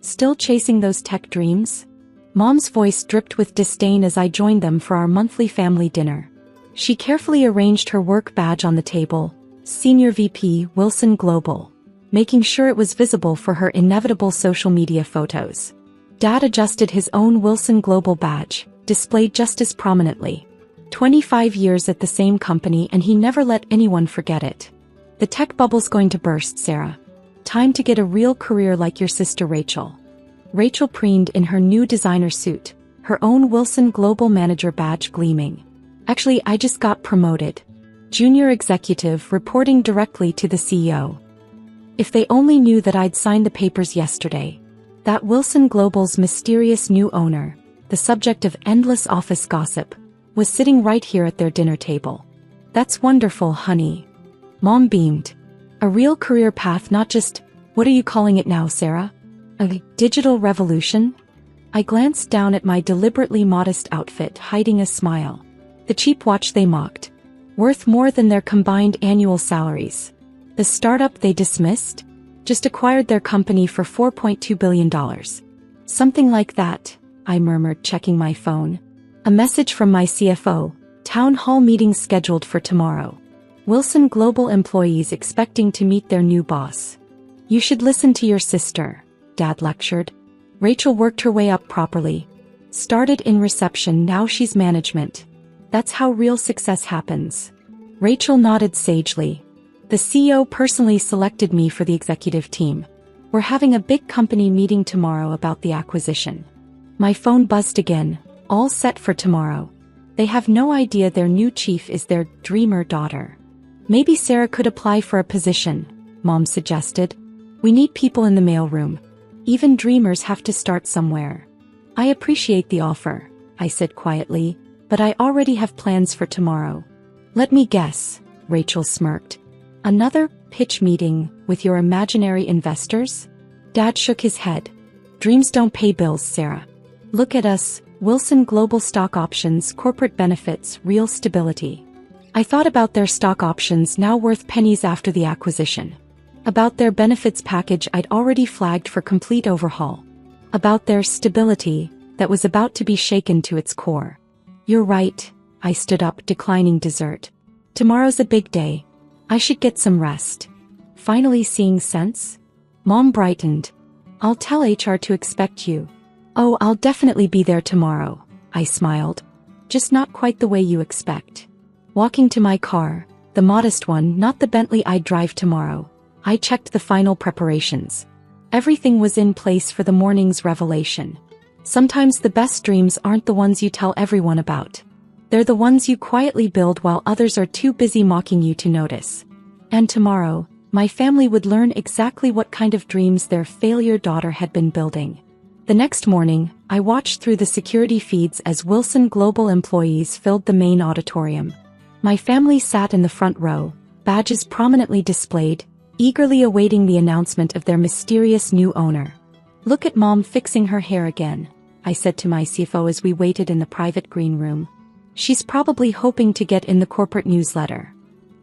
Still chasing those tech dreams? Mom's voice dripped with disdain as I joined them for our monthly family dinner. She carefully arranged her work badge on the table, Senior VP Wilson Global, making sure it was visible for her inevitable social media photos. Dad adjusted his own Wilson Global badge, displayed just as prominently. 25 years at the same company and he never let anyone forget it. The tech bubble's going to burst, Sarah. Time to get a real career like your sister Rachel. Rachel preened in her new designer suit, her own Wilson Global Manager badge gleaming. Actually, I just got promoted. Junior executive reporting directly to the CEO. If they only knew that I'd signed the papers yesterday. That Wilson Global's mysterious new owner, the subject of endless office gossip, was sitting right here at their dinner table. That's wonderful, honey. Mom beamed. A real career path, not just, what are you calling it now, Sarah? A digital revolution? I glanced down at my deliberately modest outfit, hiding a smile. The cheap watch they mocked. Worth more than their combined annual salaries. The startup they dismissed? Just acquired their company for $4.2 billion. Something like that, I murmured, checking my phone. A message from my CFO, town hall meeting scheduled for tomorrow. Wilson Global employees expecting to meet their new boss. You should listen to your sister, Dad lectured. Rachel worked her way up properly. Started in reception, now she's management. That's how real success happens. Rachel nodded sagely. The CEO personally selected me for the executive team. We're having a big company meeting tomorrow about the acquisition. My phone buzzed again, all set for tomorrow. They have no idea their new chief is their dreamer daughter. Maybe Sarah could apply for a position, Mom suggested. We need people in the mailroom. Even dreamers have to start somewhere. I appreciate the offer, I said quietly, but I already have plans for tomorrow. Let me guess, Rachel smirked. Another pitch meeting with your imaginary investors? Dad shook his head. Dreams don't pay bills, Sarah. Look at us, Wilson Global stock options, corporate benefits, real stability. I thought about their stock options now worth pennies after the acquisition. About their benefits package I'd already flagged for complete overhaul. About their stability that was about to be shaken to its core. You're right, I stood up, declining dessert. Tomorrow's a big day. I should get some rest. Finally seeing sense? Mom brightened. I'll tell HR to expect you. Oh, I'll definitely be there tomorrow, I smiled. Just not quite the way you expect. Walking to my car, the modest one, not the Bentley I'd drive tomorrow, I checked the final preparations. Everything was in place for the morning's revelation. Sometimes the best dreams aren't the ones you tell everyone about. They're the ones you quietly build while others are too busy mocking you to notice. And tomorrow, my family would learn exactly what kind of dreams their failure daughter had been building. The next morning, I watched through the security feeds as Wilson Global employees filled the main auditorium. My family sat in the front row, badges prominently displayed, eagerly awaiting the announcement of their mysterious new owner. Look at Mom fixing her hair again, I said to my CFO as we waited in the private green room. She's probably hoping to get in the corporate newsletter.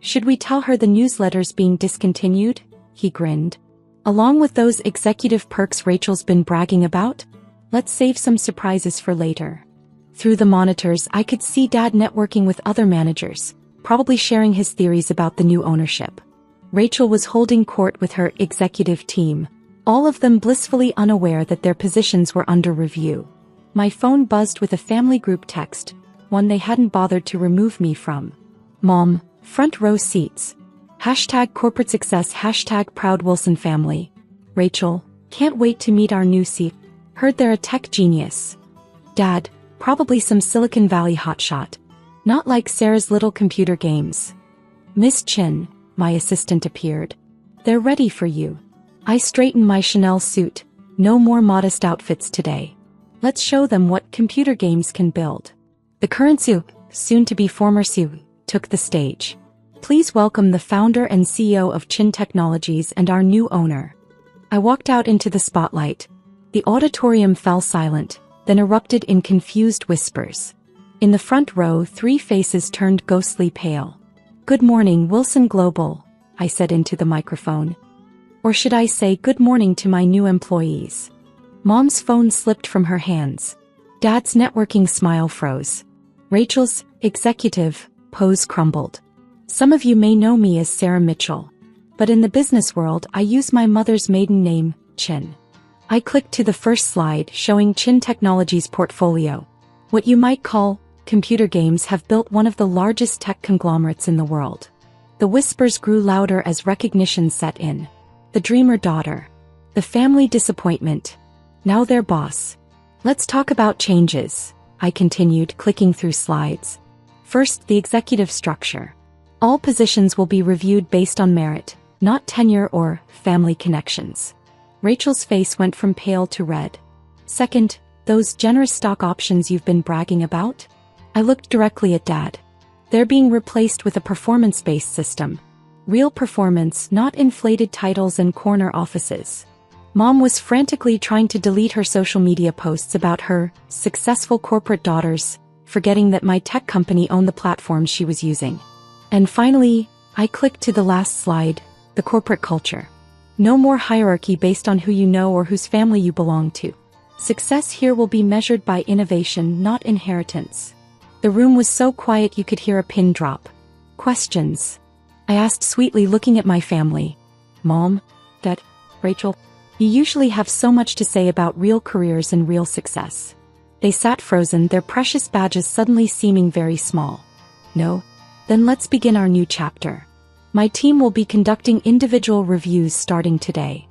Should we tell her the newsletter's being discontinued? He grinned. Along with those executive perks Rachel's been bragging about? Let's save some surprises for later. Through the monitors I could see Dad networking with other managers, probably sharing his theories about the new ownership. Rachel was holding court with her executive team, all of them blissfully unaware that their positions were under review. My phone buzzed with a family group text, one they hadn't bothered to remove me from. Mom, front row seats. Hashtag corporate success, hashtag proud Wilson family. Rachel, can't wait to meet our new CEO. Heard they're a tech genius. Dad, probably some Silicon Valley hotshot. Not like Sarah's little computer games. Miss Chin, my assistant appeared. They're ready for you. I straightened my Chanel suit. No more modest outfits today. Let's show them what computer games can build. The current CEO, soon to be former CEO, took the stage. Please welcome the founder and CEO of Chin Technologies and our new owner. I walked out into the spotlight. The auditorium fell silent, then erupted in confused whispers. In the front row, 3 faces turned ghostly pale. Good morning, Wilson Global, I said into the microphone. Or should I say good morning to my new employees? Mom's phone slipped from her hands. Dad's networking smile froze. Rachel's executive pose crumbled. Some of you may know me as Sarah Mitchell. But in the business world, I use my mother's maiden name, Chin. I clicked to the first slide showing Chin Technologies' portfolio. What you might call computer games have built one of the largest tech conglomerates in the world. The whispers grew louder as recognition set in. The dreamer daughter. The family disappointment. Now their boss. Let's talk about changes, I continued, clicking through slides. First, the executive structure. All positions will be reviewed based on merit, not tenure or family connections. Rachel's face went from pale to red. Second, those generous stock options you've been bragging about? I looked directly at Dad. They're being replaced with a performance-based system. Real performance, not inflated titles and corner offices. Mom was frantically trying to delete her social media posts about her successful corporate daughters, forgetting that my tech company owned the platforms she was using. And finally, I clicked to the last slide, the corporate culture. No more hierarchy based on who you know or whose family you belong to. Success here will be measured by innovation, not inheritance. The room was so quiet you could hear a pin drop. Questions? I asked sweetly, looking at my family. Mom? Dad? Rachel? You usually have so much to say about real careers and real success. They sat frozen, their precious badges suddenly seeming very small. No? Then let's begin our new chapter. My team will be conducting individual reviews starting today.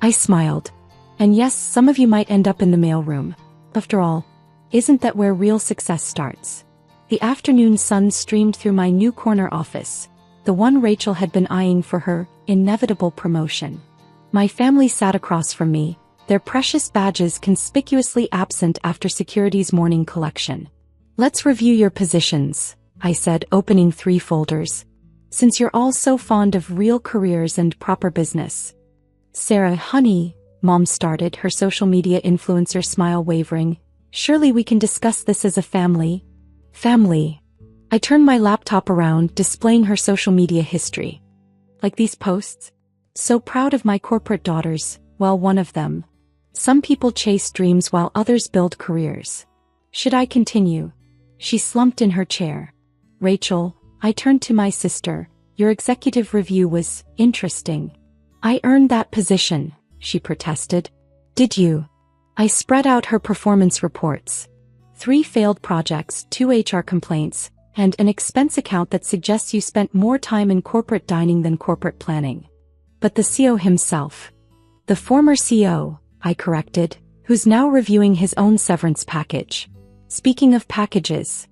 I smiled. And yes, some of you might end up in the mailroom. After all, isn't that where real success starts? The afternoon sun streamed through my new corner office, the one Rachel had been eyeing for her inevitable promotion. My family sat across from me, their precious badges conspicuously absent after security's morning collection. Let's review your positions, I said, opening 3 folders. Since you're all so fond of real careers and proper business. Sarah, honey, Mom started, her social media influencer smile wavering. Surely we can discuss this as a family. Family. I turned my laptop around, displaying her social media history. Like these posts? So proud of my corporate daughters, well, one of them. Some people chase dreams while others build careers. Should I continue? She slumped in her chair. Rachel, I turned to my sister. Your executive review was interesting. I earned that position, she protested. Did you? I spread out her performance reports. 3 failed projects, 2 HR complaints, and an expense account that suggests you spent more time in corporate dining than corporate planning. But the CEO himself. The former CEO, I corrected, who's now reviewing his own severance package. Speaking of packages,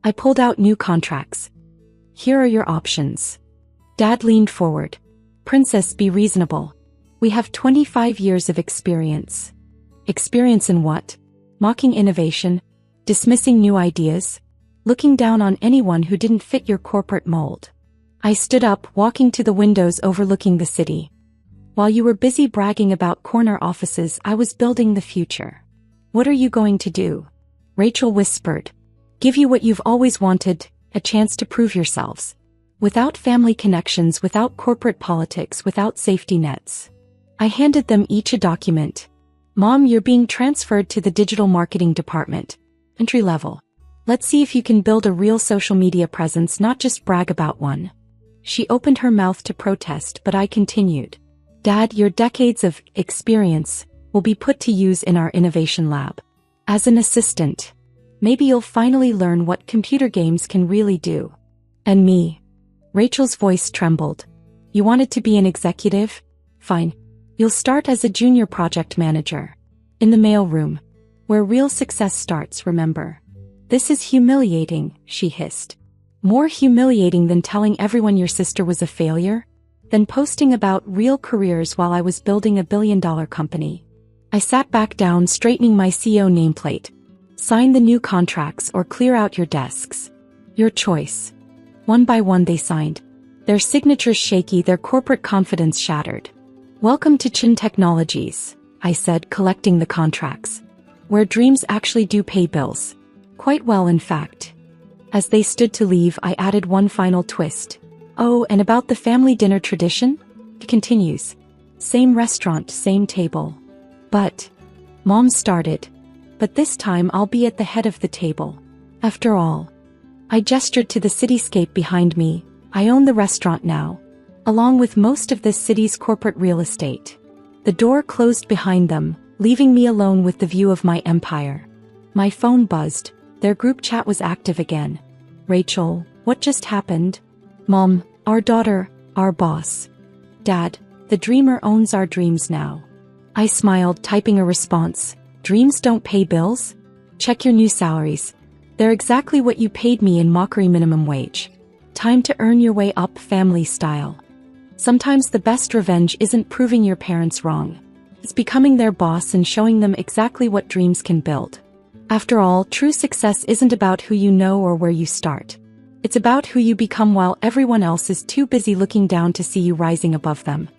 I pulled out new contracts. Here are your options. Dad leaned forward. Princess, be reasonable. We have 25 years of experience. Experience in what? Mocking innovation? Dismissing new ideas? Looking down on anyone who didn't fit your corporate mold. I stood up, walking to the windows overlooking the city. While you were busy bragging about corner offices, I was building the future. What are you going to do? Rachel whispered. Give you what you've always wanted, a chance to prove yourselves. Without family connections, without corporate politics, without safety nets. I handed them each a document. Mom, you're being transferred to the digital marketing department. Entry level. Let's see if you can build a real social media presence, not just brag about one. She opened her mouth to protest, but I continued. Dad, your decades of experience will be put to use in our innovation lab. As an assistant, maybe you'll finally learn what computer games can really do. And me? Rachel's voice trembled. You wanted to be an executive? Fine. You'll start as a junior project manager. In the mailroom. Where real success starts, remember. This is humiliating, she hissed. More humiliating than telling everyone your sister was a failure? Than posting about real careers while I was building a billion-dollar company. I sat back down, straightening my CEO nameplate. Sign the new contracts or clear out your desks. Your choice. One by one they signed. Their signatures shaky, their corporate confidence shattered. Welcome to Chin Technologies, I said, collecting the contracts. Where dreams actually do pay bills. Quite well, in fact. As they stood to leave, I added one final twist. Oh, and about the family dinner tradition? It continues. Same restaurant, same table. But Mom started. But this time I'll be at the head of the table. After all. I gestured to the cityscape behind me. I own the restaurant now, along with most of this city's corporate real estate. The door closed behind them, leaving me alone with the view of my empire. My phone buzzed. Their group chat was active again. Rachel, what just happened? Mom, our daughter, our boss. Dad, the dreamer owns our dreams now. I smiled, typing a response. Dreams don't pay bills? Check your new salaries. They're exactly what you paid me in mockery minimum wage. Time to earn your way up family style. Sometimes the best revenge isn't proving your parents wrong. It's becoming their boss and showing them exactly what dreams can build. After all, true success isn't about who you know or where you start. It's about who you become while everyone else is too busy looking down to see you rising above them.